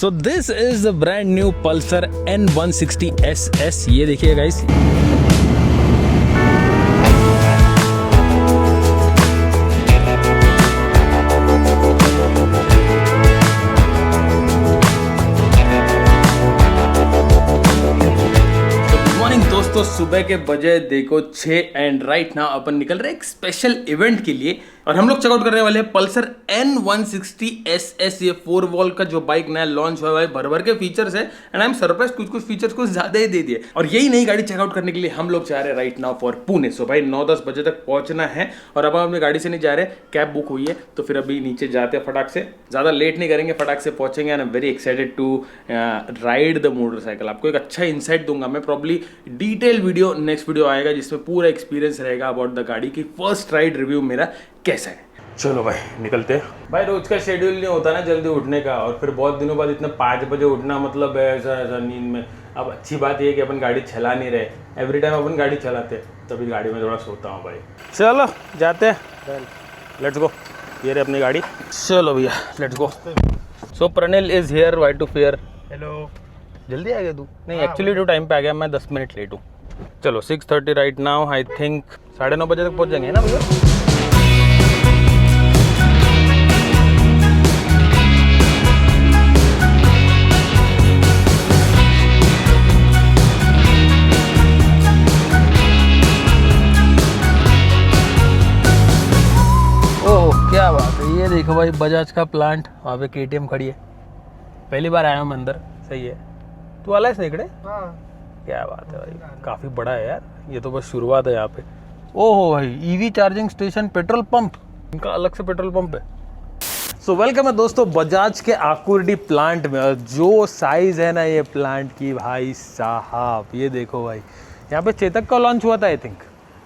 So this is the brand new Pulsar N160 SS। ये देखिए guys, तो सुबह के बजे देखो 6 एंड राइट नाउ अपन निकल रहे एक स्पेशल इवेंट के लिए और हम लोग चेकआउट करने वाले हैं पल्सर N160 SS। ये 4 वॉल का जो बाइक नया लॉन्च हुआ है, भर भर के फीचर्स है एंड आई एम सरप्राइज, कुछ फीचर्स कुछ ज्यादा ही दे दिए। और यही नई गाड़ी चेकआउट करने के लिए हम लोग जा रहे हैं राइट नाउ फॉर पुणे। सो भाई 9-10 बजे तक पहुंचना है और अब हम अपनी गाड़ी से नहीं जा रहे, कैब बुक हुई है तो फिर अभी नीचे जाते हैं फटाक से, ज्यादा लेट नहीं करेंगे, फटाक से पहुंचेंगे and I am very excited to ride the motorcycle. आपको एक अच्छा इंसाइट दूंगा मैं, probably detail video next video आएगा जिसमें पूरा एक्सपीरियंस रहेगा अबाउट द गाड़ी की फर्स्ट राइड रिव्यू मेरा कैसा है। चलो भाई निकलते हैं। भाई रोज का शेड्यूल नहीं होता ना जल्दी उठने का, और फिर बहुत दिनों बाद इतना 5 बजे उठना मतलब ऐसा नींद में। अब अच्छी बात यह है कि अपन गाड़ी चला नहीं रहे, एवरी टाइम अपन गाड़ी चलाते तभी गाड़ी में थोड़ा सोता हूँ भाई। चलो जाते हैं, लेट्स गो। ये रही अपनी गाड़ी, चलो भैया let's go. So Pranil is here, why to fear. Hello, जल्दी आ गया तू? नहीं एक्चुअली टू टाइम पे आ गया, मैं 10 मिनट लेट हूँ। चलो 6:30 राइट नाउ, आई थिंक 9:30 बजे तक पहुँच जाएंगे ना भैया। ओह क्या बात है, ये देखो भाई बजाज का प्लांट, वहाँ पे KTM खड़ी है। पहली बार आया हूँ अंदर, सही है। तू आला है सैकड़े? हाँ। क्या बात है भाई, काफ़ी बड़ा है यार, ये तो बस शुरुआत है यहाँ पे। ओहो भाई, EV charging station, petrol pump, इनका अलग से पेट्रोल पंप है। सो वेलकम है दोस्तों बजाज के आकुर्डी प्लांट में। और जो साइज़ है ना ये प्लांट की भाई साहब, ये देखो भाई, यहाँ पे चेतक का लॉन्च हुआ था आई थिंक।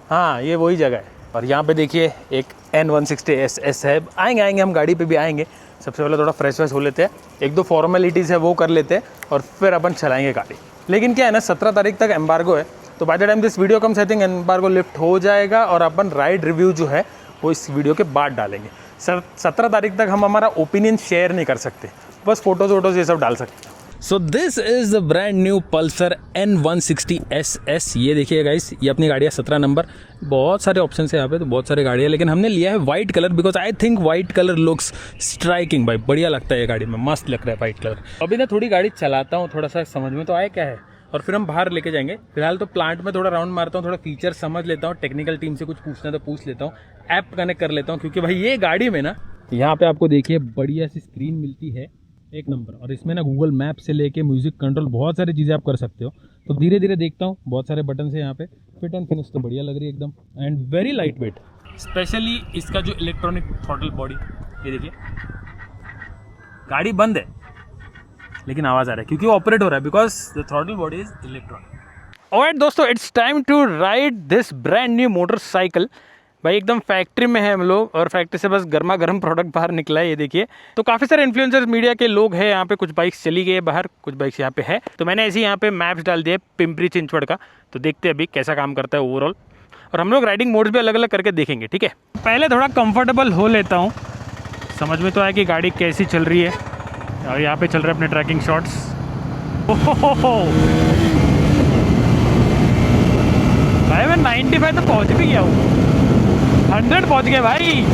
हाँ ये वही जगह है। और यहाँ पे देखिए एक N160 SS है। आएंगे हम गाड़ी पे भी आएंगे। सबसे पहले थोड़ा फ्रेश हो लेते हैं, 1-2 फॉर्मेलिटीज़ है वो कर लेते हैं और फिर अपन चलाएंगे गाड़ी। लेकिन क्या है ना, 17 तारीख तक एम्बार्गो है, तो by the time this video comes I think embargo lift हो जाएगा और अपन राइड रिव्यू जो है वो इस वीडियो के बाद डालेंगे। 17 तारीख तक हम हमारा ओपिनियन शेयर नहीं कर सकते, बस फोटोज़ ये सब डाल सकते हैं। So this is the brand new Pulsar N160 SS। ये देखिए गाइस, ये अपनी गाड़ी है 17 नंबर। बहुत सारे ऑप्शन है यहाँ पे, तो बहुत सारे गाड़ी है, लेकिन हमने लिया है white colour because I think white colour looks striking. भाई बढ़िया लगता है ये गाड़ी में, मस्त लग रहा है वाइट कलर। अभी ना थोड़ी गाड़ी चलाता हूँ, थोड़ा सा समझ में तो आया क्या है, और फिर हम बाहर लेके जाएंगे। फिलहाल तो प्लांट में थोड़ा राउंड मारता हूँ, थोड़ा फीचर समझ लेता हूँ, टेक्निकल टीम से कुछ पूछना तो पूछ लेता हूँ, ऐप कनेक्ट कर लेता हूँ, क्योंकि भाई ये गाड़ी में ना यहाँ पे आपको देखिए बढ़िया सी स्क्रीन मिलती है, एक नंबर। और इसमें ना गूगल मैप से लेके म्यूजिक कंट्रोल, बहुत सारी चीज़ें आप कर सकते हो। तो धीरे धीरे देखता हूँ, बहुत सारे बटन है यहाँ पे। फिट एंड फिनिश तो बढ़िया लग रही है एकदम, and very light weight. Specially इसका जो इलेक्ट्रॉनिक थ्रॉटल बॉडी, ये देखिए गाड़ी बंद है लेकिन आवाज़ आ रहा है क्योंकि वो ऑपरेट हो रहा है, because the throttle body is electronic. Alright दोस्तों, it's time to ride this brand new motorcycle. भाई एकदम फैक्ट्री में है हम लोग, और फैक्ट्री से बस गर्मा गर्म प्रोडक्ट बाहर निकला है, ये देखिए। तो काफ़ी सारे इन्फ्लुएंसर्स मीडिया के लोग हैं यहाँ पे, कुछ बाइक्स चली गई है बाहर, कुछ बाइक्स यहाँ पे है। तो मैंने ऐसे ही यहाँ पे मैप्स डाल दिए पिंपरी चिंचवड़ का, तो देखते हैं अभी कैसा काम करता है ओवरऑल। और हम लोग राइडिंग मोड्स भी अलग अलग करके देखेंगे, ठीक है। पहले थोड़ा कंफर्टेबल हो लेता हूँ, समझ में तो आया कि गाड़ी कैसी चल रही है। और यहाँ पे चल रहे अपने ट्रैकिंग शॉट्स। भाई मैं 95 तो पहुँच भी गया हूँ, 100 पहुँच गए भाई।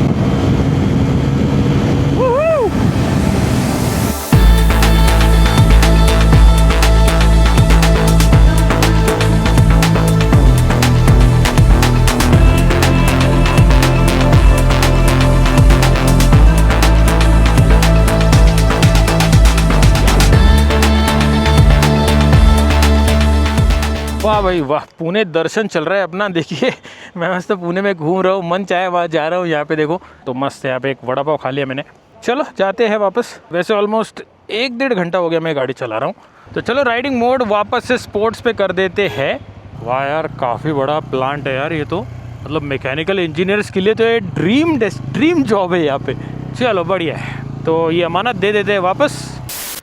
वाह भाई वाह, पुणे दर्शन चल रहा है अपना। देखिए मैं मस्त पुणे में घूम रहा हूँ, मन चाहे वहाँ जा रहा हूँ। यहाँ पे देखो तो मस्त है, यहाँ पे एक वड़ा पाव खा लिया मैंने। चलो जाते हैं वापस। वैसे ऑलमोस्ट 1-1.5 घंटा हो गया मैं गाड़ी चला रहा हूँ, तो चलो राइडिंग मोड वापस से स्पोर्ट्स पे कर देते हैं। वाह यार, काफ़ी बड़ा प्लांट है यार ये तो, मतलब मैकेनिकल इंजीनियर्स के लिए तो ये ड्रीम जॉब है यहाँ पे। चलो बढ़िया है, तो ये अमानत दे देते हैं वापस।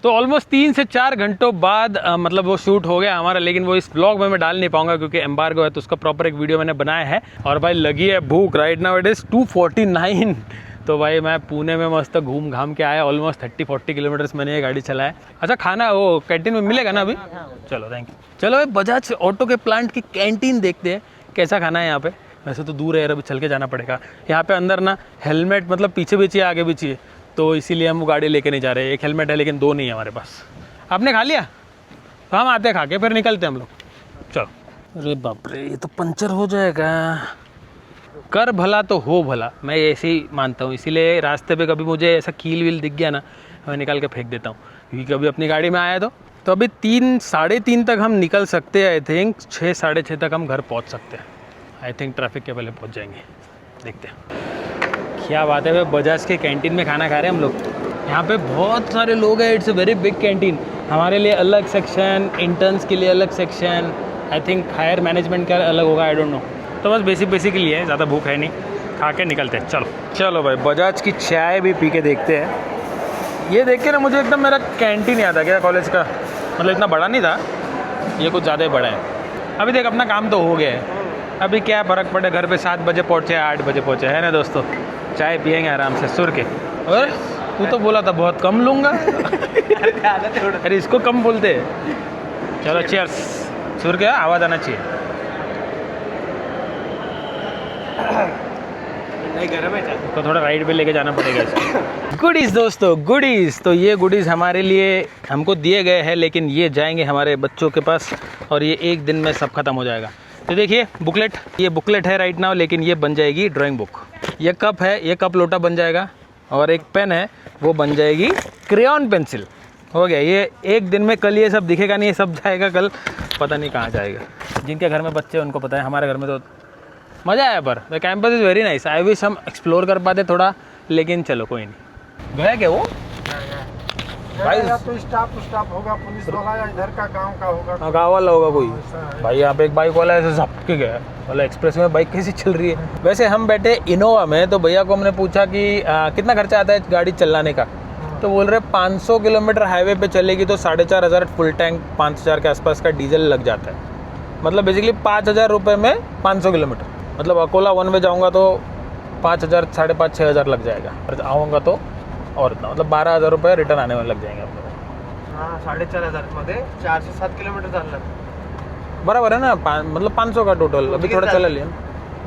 तो ऑलमोस्ट 3 से 4 घंटों बाद मतलब वो शूट हो गया हमारा, लेकिन वो इस ब्लॉग में मैं डाल नहीं पाऊंगा क्योंकि एम्बार्गो है, तो उसका प्रॉपर एक वीडियो मैंने बनाया है। और भाई लगी है भूख, राइट नाउ इट इज़ 2:49 तो भाई मैं पुणे में मस्त घूम घाम के आया, ऑलमोस्ट 30-40 किलोमीटर्स मैंने ये गाड़ी चलाया। अच्छा खाना वो कैंटीन में मिलेगा ना अभी? चलो थैंक यू। चलो भाई बजाज ऑटो के प्लांट की कैंटीन देखते हैं कैसा खाना है यहाँ पे। वैसे तो दूर है यार, अभी चल के जाना पड़ेगा। यहाँ पे अंदर ना हेलमेट मतलब पीछे भी चाहिए आगे भी चाहिए, तो इसीलिए हम वो गाड़ी लेके नहीं जा रहे। एक हेलमेट है लेकिन 2 नहीं है हमारे पास। आपने खा लिया? तो हम आते खा के फिर निकलते हम लोग। चलो। अरे बाप रे, ये तो पंचर हो जाएगा। कर भला तो हो भला, मैं ऐसे ही मानता हूँ। इसीलिए रास्ते पे कभी मुझे ऐसा कील वील दिख गया ना, मैं निकाल के फेंक देता हूँ। क्योंकि कभी अपनी गाड़ी में आया तो अभी 3-3:30 तक हम निकल सकते हैं। आई थिंक 6-6:30 तक हम घर पहुँच सकते हैं। आई थिंक ट्रैफिक के पहले पहुँच जाएंगे, देखते हैं। क्या बात है भाई, बजाज के कैंटीन में खाना खा रहे हैं हम लोग। यहाँ पे बहुत सारे लोग हैं। It's a very big canteen. हमारे लिए अलग सेक्शन, इंटर्न्स के लिए अलग section, I think higher management का अलग होगा, आई डोंट नो। तो बस बेसिक ही है, ज़्यादा भूख है नहीं, खा के निकलते हैं। चलो भाई बजाज की चाय भी पी के देखते हैं। ये देख के ना मुझे एकदम मेरा कैंटीन याद आ गया कॉलेज का। मतलब इतना बड़ा नहीं था, ये कुछ ज़्यादा ही बड़ा है। अभी देख अपना काम तो हो गया है, अभी क्या फ़र्क पड़े, घर पे 7 बजे पहुँचे 8 बजे पहुँचे, है ना दोस्तों। चाय पियेंगे आराम से सुर के। और तू तो बोला था बहुत कम लूँगा। अरे इसको कम बोलते हैं। चलो चीयर्स, सुर के आवाज़ आना चाहिए। नहीं गर्म है तो थोड़ा राइड पे लेके जाना पड़ेगा इसको। गुडीज़ दोस्तों, गुडीज़। तो ये गुडीज़ हमारे लिए हमको दिए गए हैं, लेकिन ये जाएंगे हमारे बच्चों के पास और ये एक दिन में सब खत्म हो जाएगा। तो देखिए बुकलेट, ये बुकलेट है राइट नाउ, लेकिन ये बन जाएगी ड्राइंग बुक। ये कप है, ये कप लोटा बन जाएगा। और एक पेन है, वो बन जाएगी क्रेयॉन पेंसिल। हो गया, ये एक दिन में। कल ये सब दिखेगा नहीं, ये सब जाएगा कल पता नहीं कहाँ जाएगा। जिनके घर में बच्चे उनको पता है, हमारे घर में तो मज़ा आया। पर the campus is very nice. I wish हम एक्सप्लोर कर पाते थोड़ा, लेकिन चलो कोई नहीं। गया क्या वो भाई? तो स्टाफ होगा पुलिस वाला या इधर का गांव का होगा। हाँ गाँव वाला होगा कोई। भाई यहाँ पे एक बाइक वाला ऐसे झपके गया वाला, एक्सप्रेस में बाइक कैसी चल रही है। वैसे हम बैठे इनोवा में, तो भैया को हमने पूछा कि कितना खर्चा आता है गाड़ी चलाने का। तो बोल रहे 500 किलोमीटर हाईवे पे चलेगी तो 4,500 फुल टैंक, 5,000 के आसपास का डीजल लग जाता है। मतलब बेसिकली 5,000 रुपये में 500 किलोमीटर। मतलब अकोला वन वे जाऊँगा तो 5,000, 5,500-6,000 लग जाएगा। और आऊँगा तो और इतना, मतलब 12,000 रुपये रिटर्न आने में लग जाएंगे अपने। हाँ 4,500 मध्ये 4 से 7 किलोमीटर झालं। बराबर है ना, मतलब 500 का टोटल। अभी थोड़ा चला लिया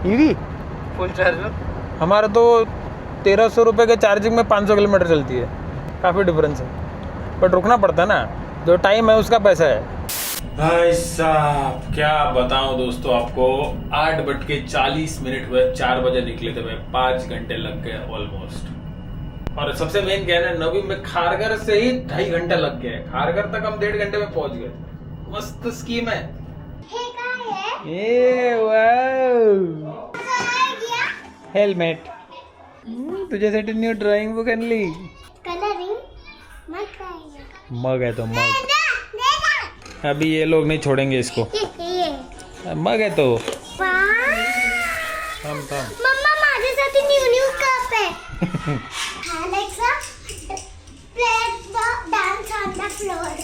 ईवी फुल चार्ज हमारा तो 1,300 रुपये के चार्जिंग में 500 किलोमीटर चलती है। काफ़ी डिफरेंस है, बट रुकना पड़ता है ना, जो टाइम है उसका पैसा है। भाई साहब क्या बताऊं दोस्तों आपको, 8:40 हुए, 4 बजे निकले थे भाई, 5 घंटे लग गए ऑलमोस्ट। और सबसे मेन क्या है ना, नवी में खारगर से ही 2.5 घंटा लग गया। खारगर तक हम 1.5 घंटे में पहुंच गए। मस्त स्कीम है ये। वाओ हेलमेट, तुझ्यासाठी न्यू ड्राइंग बुक आणली। मग है तो मग, अभी ये लोग नहीं छोड़ेंगे इसको। मग है तो मम्मा माझ्यासाठी न्यू कप है। Alexa, play the dance on the floor.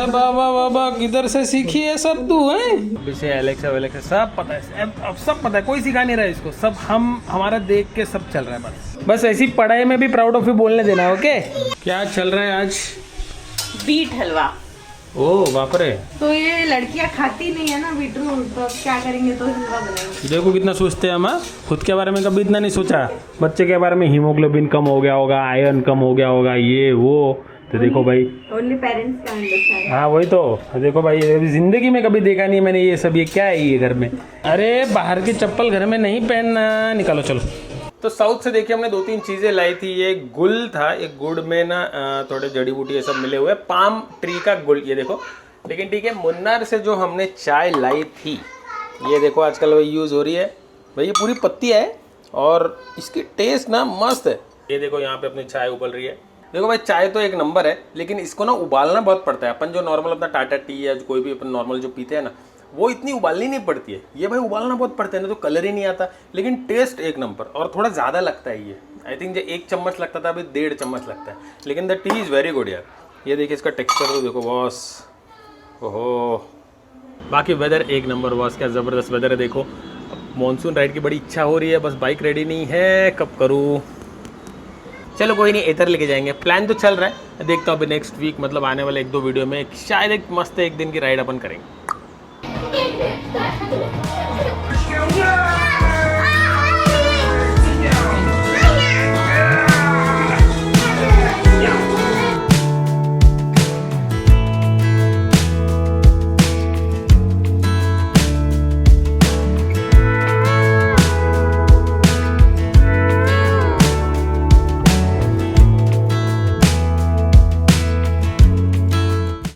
बाबा किधर से सीखी है सब तू है? विषय एलेक्सा सब पता है, अब सब पता है, कोई सिखा नहीं रहा है इसको। सब हमारा देख के सब चल रहा है। बस ऐसी पढ़ाई में भी प्राउड ऑफ यू बोलने देना है। ओके, क्या चल रहा है आज? बीट हलवा। ओह बाप रे। तो ये लड़कियां खाती नहीं है ना बीटरूट, तो अब क्या करेंगे, तो हलवा बनाएंगे। देखो कितना सोचते हैं हम। खुद के बारे में कभी इतना नहीं सोचा। बच्चे के बारे में हीमोग्लोबिन कम हो गया होगा, आयरन कम हो गया होगा, ये वो। तो देखो भाई, ओनली पेरेंट्स का अंडरस्टैंड। हाँ वही तो। देखो भाई, जिंदगी में कभी देखा नहीं मैंने ये सब। ये क्या है ये घर में? अरे बाहर की चप्पल घर में नहीं पहनना, निकालो चलो। तो साउथ से देखिए हमने 2-3 चीज़ें लाई थी। ये गुल था, एक गुड़ में ना थोड़े जड़ी बूटी ये सब मिले हुए, पाम ट्री का गुल, ये देखो। लेकिन ठीक है, मुन्नार से जो हमने चाय लाई थी, ये देखो आजकल वही यूज़ हो रही है भाई। ये पूरी पत्ती है और इसकी टेस्ट ना मस्त है। ये देखो यहाँ पे अपनी चाय उबल रही है। देखो भाई, चाय तो एक नंबर है, लेकिन इसको ना उबालना बहुत पड़ता है। अपन जो नॉर्मल अपना टाटा टी या कोई भी अपन नॉर्मल जो पीते हैं ना, वो इतनी उबालनी नहीं पड़ती है। ये भाई उबालना बहुत पड़ता है ना, तो कलर ही नहीं आता, लेकिन टेस्ट एक नंबर। और थोड़ा ज़्यादा लगता है ये। आई थिंक जो 1 चम्मच लगता था, अभी 1.5 चम्मच लगता है। लेकिन the T is very good यार। ये देखिए इसका टेक्सचर तो देखो बॉस, ओहो। बाकी वेदर एक नंबर बॉस, क्या ज़बरदस्त वेदर है। देखो मानसून राइड की बड़ी इच्छा हो रही है, बस बाइक रेडी नहीं है, कब करूँ। चलो कोई नहीं, इधर लेके जाएंगे, प्लान तो चल रहा है। देखता हूँ अभी नेक्स्ट वीक मतलब आने वाले 1-2 वीडियो में शायद एक मस्त एक दिन की राइड अपन करेंगे।